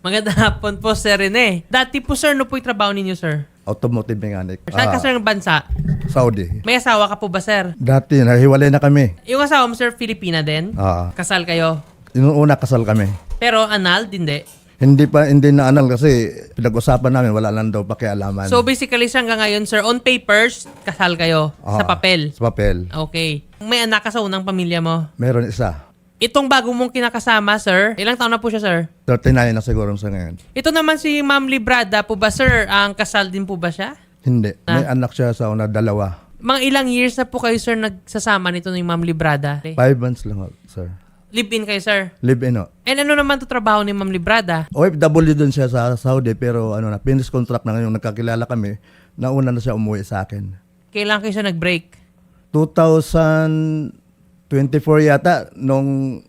Magandang hapon po, Sir Rene. Dati po, sir, no po yung trabaho ninyo, sir? Automotive mechanic. Saan ka, sir, ng bansa? Saudi. May asawa ka po ba, sir? Dati, nahiwalay na kami. Yung asawa mo, sir, Filipina din? Kasal kayo? Yung una kasal kami. Pero anal, hindi. Hindi na anal kasi pinag-usapan namin, wala lang daw pakialaman. So basically, sir, hanggang ngayon, sir, on papers, kasal kayo sa papel? Sa papel. Okay. May anak ka sa unang pamilya mo? Meron isa. Itong bago mong kinakasama, sir, ilang taon na po siya, sir? 39 na siguro sa ngayon. Ito naman si Ma'am Librada po ba, sir? Ang kasal din po ba siya? Hindi. May anak siya sa una, 2. Mga ilang years na po kayo, sir, nagsasama nito ni Ma'am Librada? 5 months lang, sir. Live-in kayo, sir? Live-in, no? And ano naman to trabaho ni Ma'am Librada? OFW dun siya sa Saudi, pero finish contract na ngayon, nagkakilala kami, nauna na siya umuwi sa akin. Kailan kayo siya nag-break? 2024 yata, nung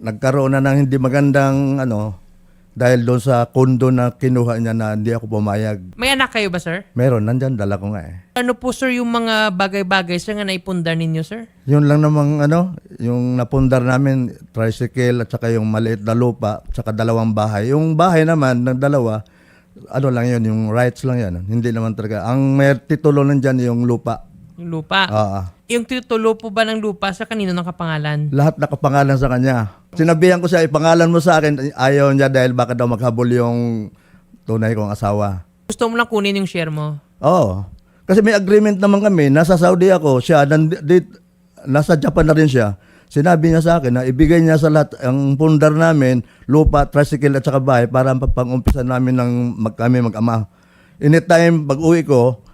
nagkaroon na ng hindi magandang dahil doon sa kondo na kinuha niya na hindi ako pumayag. May anak kayo ba, sir? Meron, nandyan, dala ko nga eh. Ano po, sir, yung mga bagay-bagay, sir, nga naipundar ninyo, sir? Yun lang namang yung napundar namin, tricycle at saka yung maliit na lupa, at saka 2 bahay. Yung bahay naman ng 2, lang yun, yung rights lang yan. Hindi naman talaga. Ang may titulo nandyan yung lupa. Yung lupa? Yung titulo po ba ng lupa sa kanino nakapangalan? Lahat nakapangalan sa kanya. Sinabihan ko siya, ipangalan mo sa akin. Ayaw niya dahil baka daw maghabol yung tunay kong asawa. Gusto mo lang kunin yung share mo? Oo. Kasi may agreement naman kami. Nasa Saudi ako. Siya, nasa Japan na rin siya. Sinabi niya sa akin na ibigay niya sa lahat ang pundar namin, lupa, tricycle at saka bahay para pang-umpisa namin kami mag-ama. Anytime, pag-uwi ko,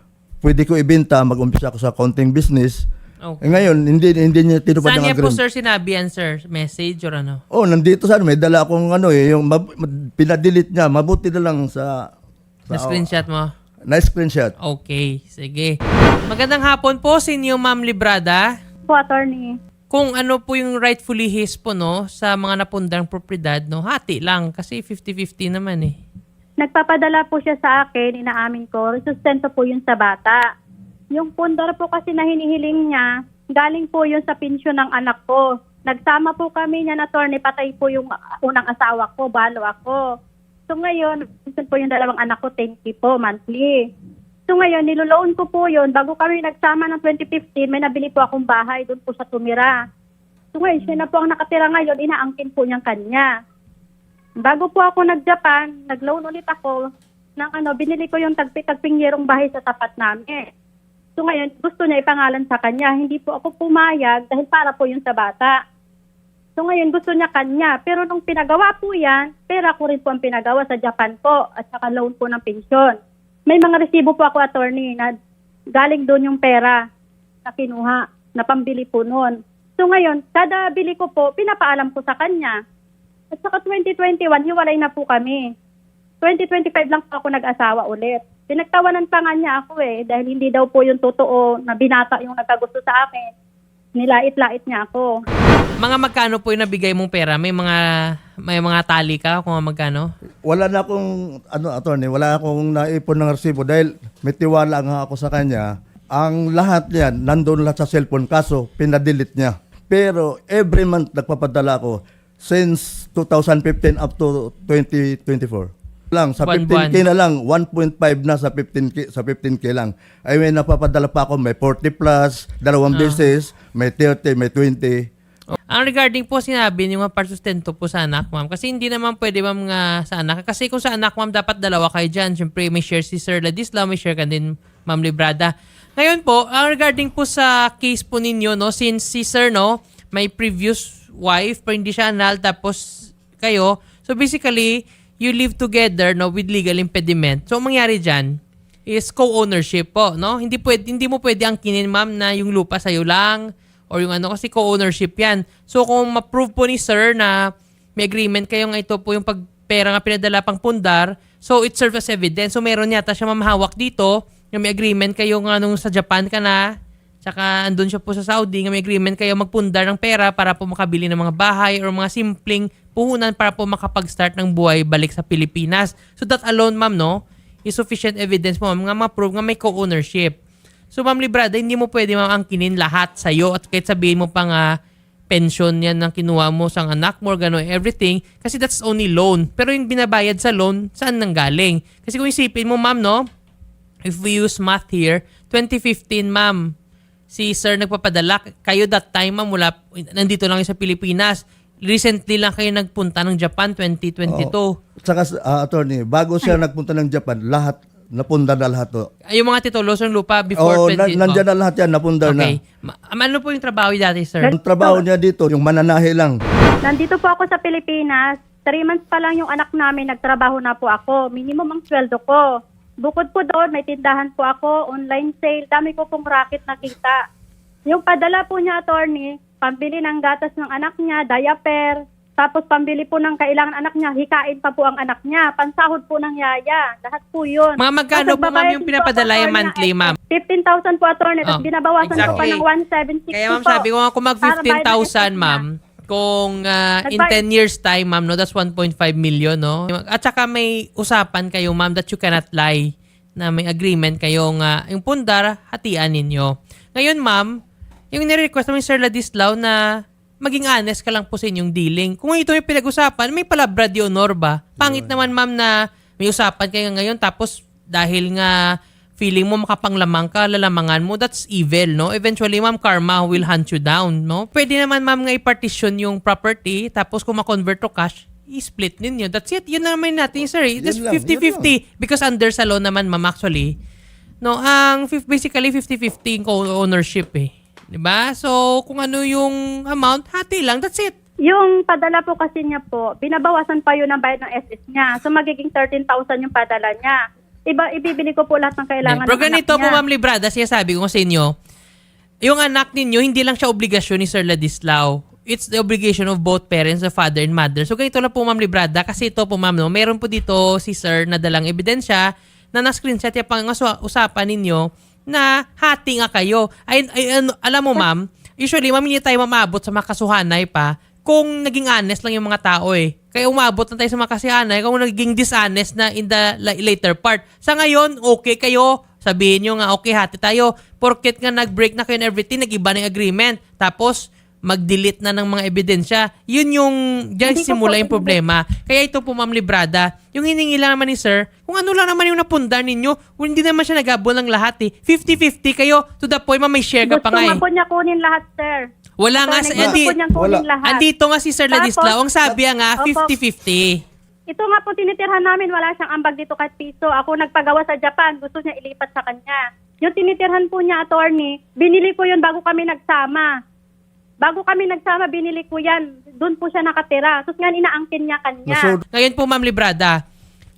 pwede ko ibenta, mag-umpisa ako sa counting business. Okay. Ngayon, hindi niya tinupad Saan ng niya po, agreement. sir, sinabi yan, sir? Message or ano? Oh, nandito sa may dala akong yung pinadelete niya, mabuti na lang sa Na-screenshot mo? Na-screenshot. Okay, sige. Magandang hapon po sa inyo, Ma'am Librada. Po, attorney. Kung ano po yung rightfully his po, no, sa mga napundang propriedad, no, hati lang kasi 50-50 naman eh. Nagpapadala po siya sa akin, inaamin ko, sustento po yun sa bata. Yung pundar po kasi na hinihiling niya, galing po yun sa pensyon ng anak ko. Nagsama po kami niya na attorney, patay po yung unang asawa ko, balo ako. So ngayon, pension po yung 2 anak ko, 10K po monthly. So ngayon, niluloan ko po yun. Bago kami nagsama ng 2015, may nabili po akong bahay, doon po siya tumira. So ngayon, siya na po ang nakatira ngayon, inaangkin po niyang kanya. Bago po ako nag-Japan, nag-loan ulit ako ng binili ko yung tagping-yerong bahay sa tapat namin. So ngayon, gusto niya ipangalan sa kanya. Hindi po ako pumayag dahil para po yun sa bata. So ngayon, gusto niya kanya. Pero nung pinagawa po yan, pera ko rin po ang pinagawa sa Japan po at saka loan po ng pensyon. May mga resibo po ako, attorney, na galing doon yung pera na kinuha, na pambili po noon. So ngayon, kada bili ko po, pinapaalam ko sa kanya. At saka 2021, hiwalay na po kami. 2025 lang po ako nag-asawa ulit. Pinagtawanan pa nga niya ako dahil hindi daw po yung totoo na binata yung nagkagusto sa akin. Nilait-lait niya ako. Mga magkano po yung nabigay mong pera? May mga tali ka kung magkano? Wala na akong, attorney, wala akong naipon ng resibo dahil may tiwala nga ako sa kanya. Ang lahat niyan, nandun lahat sa cellphone, kaso pinadelete niya. Pero every month nagpapadala ako since 2015 up to 2024. Lang sa 15K na lang, 1.5 na sa 15K lang. I mean, napapadala pa ako, may 40 plus, 2 beses, may 30, may 20. Ang regarding po sinabi niyo nga parsustento po sa anak, ma'am. Kasi hindi naman pwede, ma'am, nga sa anak. Kasi kung sa anak, ma'am, dapat 2 kayo dyan. Siyempre, may share si Sir Ladislao, may share ka din, Ma'am Librada. Ngayon po, ang regarding po sa case po ninyo, no, since si Sir, no, may previous wife, pero hindi siya anal, tapos kayo. So basically, you live together, no, with legal impediment. So, ang mangyari dyan is co-ownership po, no? Hindi mo pwede angkinin, ma'am, na yung lupa sa'yo lang or yung kasi co-ownership yan. So, kung ma-prove po ni Sir na may agreement kayo nga ito po yung pagpera nga pinadala pang pundar, so it serves as evidence. So, meron yata siya mamahawak dito, yung may agreement kayo nga nung sa Japan ka na, tsaka andun siya po sa Saudi, nga may agreement kayo magpundar ng pera para po makabili ng mga bahay or mga simpleng puhunan para po makapag-start ng buhay balik sa Pilipinas. So that alone, ma'am, no, is sufficient evidence mo, ma'am, nga ma-prove nga may co-ownership. So, Ma'am Librada, hindi mo pwede, ma'am, angkinin lahat sa'yo at kahit sabihin mo pa nga pension yan ng kinuha mo sa anak mo, gano'n, everything. Kasi that's only loan. Pero yung binabayad sa loan, saan nanggaling? Kasi kung isipin mo, ma'am, no? If we use math here, 2015, ma'am, si sir nagpapadala. Kayo that time, ma'am, nandito lang kayo sa Pilipinas. Recently lang kayo nagpunta ng Japan, 2022. Saka, attorney, bago siya nagpunta ng Japan, lahat, napundar na lahat to. Yung mga titulos ng lupa before Oo, 20... nandyan na lahat yan, napundar Okay. na. Ano po yung trabaho dati, sir? Ang trabaho niya dito, yung mananahe lang. Nandito po ako sa Pilipinas. 3 months pa lang yung anak namin, nagtrabaho na po ako. Minimum ang sweldo ko. Bukod po doon, may tindahan po ako, online sale, dami ko pong racket nakita. Yung padala po niya, attorney, pambili ng gatas ng anak niya, diaper, tapos pambili po ng kailangan anak niya, hikain pa po ang anak niya, pansahod po ng yaya, lahat po yun. Mga magkano Tapos po, ma'am, babayad yung din po pinapadala ako, yung monthly, attorney, ma'am? 15,000 po, attorney, tapos Oh, binabawasan ko pa exactly. ng 1,760 Kaya ma'am, po. sabi ko nga, kung mag Para bayad ng 15,000, estate ma'am, kung in Nagbayad- 10 years time, ma'am, no, that's 1.5 million, no? At saka may usapan kayo, ma'am, that you cannot lie, na may agreement kayo nga, yung pundar, hatian ninyo. Ngayon, ma'am, yung nire-request namin Sir Ladislao na maging honest ka lang po sa inyong dealing. Kung ito yung pinag-usapan, may palabra di honor ba? Pangit naman, ma'am, na may usapan kayo ngayon, tapos dahil nga feeling mo makapanglamang ka, lalamangan mo, that's evil, no? Eventually, ma'am, karma will hunt you down, no? Pwede naman, ma'am, nga i-partition yung property, tapos kung ma-convert to cash, i-split ninyo. That's it. Yun naman natin, sir. It's Yun lang, 50-50. Because under sa law naman, ma'am, actually, no, basically 50-50 ownership, eh. Diba? So, kung ano yung amount, hati lang. That's it. Yung padala po kasi niya po, binabawasan pa yun ang bayad ng SS niya. So, magiging 13,000 yung padala niya. Ibibili ko po lahat ng kailangan Pero ng anak ganito po, niya. Ma'am Librada, sinasabi ko sa inyo, yung anak ninyo, hindi lang siya obligasyon ni Sir Ladislao. It's the obligation of both parents, the father and mother. So ganito lang po, Ma'am Librada, kasi ito po, Ma'am, no, meron po dito si Sir na dalang ebidensya na na-screenshot yung usapan ninyo na hati nga kayo. Alam mo, Ma'am, usually, Ma'am, hindi tayo mamabot sa makasuhanay pa kung naging honest lang yung mga tao eh. Kaya umabot na tayo sa makasihanay kung naging dishonest na in the later part. Sa ngayon, okay kayo. Sabihin nyo nga, okay, hati tayo. Porket nga nag-break na kayo and everything, nag-iba ng agreement. Tapos, mag-delete na ng mga ebidensya. Yun yung, dyan Hindi ko simula po yung problema. Kaya ito po, Ma'am Librada, yung hiningi lang naman ni Sir, kung ano lang naman yung napundar ninyo, hindi naman siya nagabol ng lahat eh. 50-50 kayo, to the point, Ma'am, may share ka pa Gusto nga nga eh. po niya kunin lahat, sir. Wala nga sa... Gusto po niyang kunin lahat. Andito nga si Sir Tapos, Ladislao, ang sabi nga, Opo. 50-50. Ito nga po tinitirhan namin, wala siyang ambag dito kahit piso. Ako nagpagawa sa Japan, gusto niya ilipat sa kanya. Yung tinitirhan po niya, attorney, binili ko yun bago kami nagsama. Bago kami nagsama, binili ko yan. Doon po siya nakatira. Tapos nga, inaangkin niya kanya. So, Ngayon po, Ma'am Librada,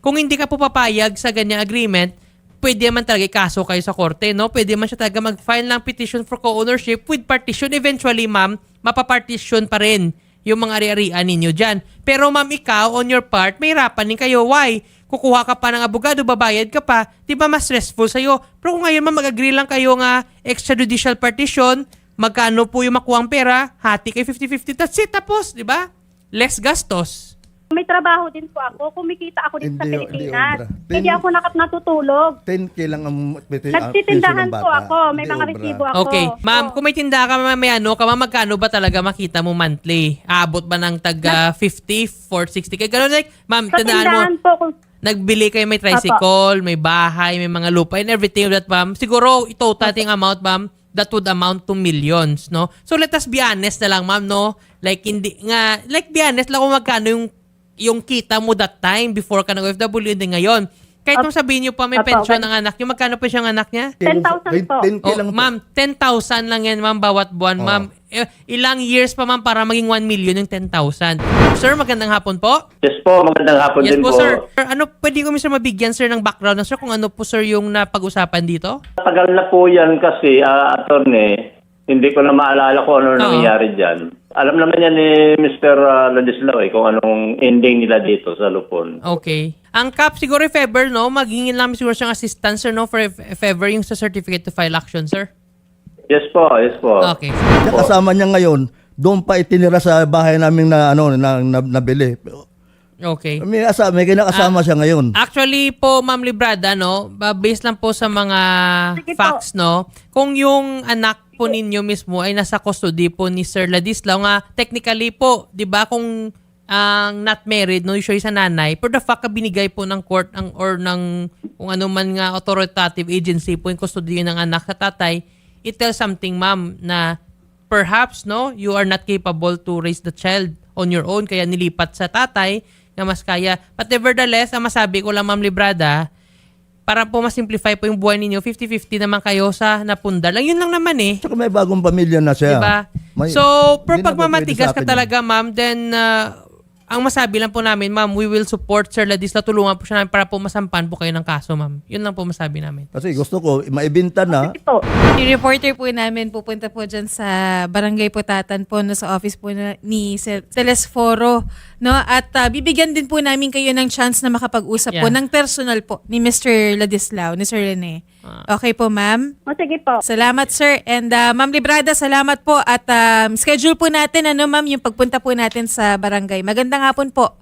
kung hindi ka po papayag sa ganyang agreement, pwede naman talaga ikaso kayo sa korte, no? Pwede man siya talaga mag-file ng petition for co-ownership with partition. Eventually, ma'am, mapapartition pa rin yung mga ari-arian ninyo dyan. Pero ma'am, ikaw, on your part, may hirapan din kayo. Why? Kukuha ka pa ng abogado, babayad ka pa. Di ba mas stressful sa'yo? Pero kung ngayon, ma'am, mag-agree lang kayo nga extrajudicial partition, magkano po yung makuhang pera, hati kayo 50-50, that's it, tapos, di ba? Less gastos. May trabaho din po ako. Kumikita ako din sa Hindi Pilipinas. obra. Hindi ako natutulog. 10K lang ang Nagtitindahan piso ng po bata. ako. May Hindi mga obra. resibo ako. Okay. Ma'am, So, kung may tinda ka, may ano ka, ma'am, magkano ba talaga makita mo monthly? Aabot ba ng tag 50, 460? Kaya gano'n like, ma'am, sa tandaan mo, tindahan po, kung nagbili kayo, may tricycle, may bahay, may mga lupa, and everything of that, ma'am. Siguro, itotal yung amount, ma'am, that would amount to millions, no? So, let us be honest na lang, ma'am, no? Like, hindi nga, like, be honest lang kung magkano yung kita mo that time before ka nag-OFW, hindi ngayon. Kahit nung sabihin niyo pa may Apo, pension okay. ng anak niyo, magkano pa siyang anak niya? 10,000 po. 10K Oh, lang po. ma'am, 10,000 lang yan, ma'am, bawat buwan, Oh. ma'am. Ilang years pa, ma'am, para maging 1 million yung 10,000. Sir, magandang hapon po. Yes po, magandang hapon Yes din po, po. sir. Sir, ano, pwede ko, Mr. mabigyan, sir, ng background na, sir, kung ano po, sir, yung napag-usapan dito? Tagal na po yan kasi, attorney, hindi ko na maalala kung ano Oo. nangyayari dyan. Alam naman yan ni Mr. Ladislao kung anong ending nila dito sa Lupon. Okay. Ang CAP, siguro if ever, no, maghingin lang siguro siyang assistance, sir, no, for if ever yung sa certificate to file action, sir. Yes po, yes po. Okay. Yung kasama niya ngayon, doon pa itinira sa bahay namin na nabili. Okay. May kinakasama siya ngayon. Actually po, Ma'am Librada, no, based lang po sa mga Sige po. facts, no, kung yung anak po ninyo mismo ay nasa custody po ni Sir Ladislao nga technically po, 'di ba, kung ang not married, no usually sa nanay, for the fact na binigay po ng court or ng kung ano man nga authoritative agency po yung custody ng anak sa tatay, it tells something, ma'am, na perhaps no you are not capable to raise the child on your own, kaya nilipat sa tatay na mas kaya. But nevertheless, ang masabi ko lang, Ma'am Librada, para po mas-simplify po yung buhay ninyo, 50-50 naman kayo sa napunda lang. Yun lang naman eh. Tsaka may bagong pamilya na siya. Diba? May- So, per hindi na pag po mamatigas pwede sa ka akin talaga, ma'am, then ang masabi lang po namin, ma'am, we will support Sir Ladislao. Tulungan po siya namin para po masampan po kayo ng kaso, ma'am. Yun lang po masabi namin. Kasi gusto ko, maibinta na. Po. Si reporter po namin pupunta po dyan sa Barangay Putatan po, no, sa office po ni Telesforo, no? At bibigyan din po namin kayo ng chance na makapag-usap po Yeah. ng personal po ni Mr. Ladislao, ni Sir Rene. Okay po, ma'am? O sige po. Salamat, sir. And Ma'am Librada, salamat po. At schedule po natin, ano, ma'am, yung pagpunta po natin sa barangay. Magandang hapon po.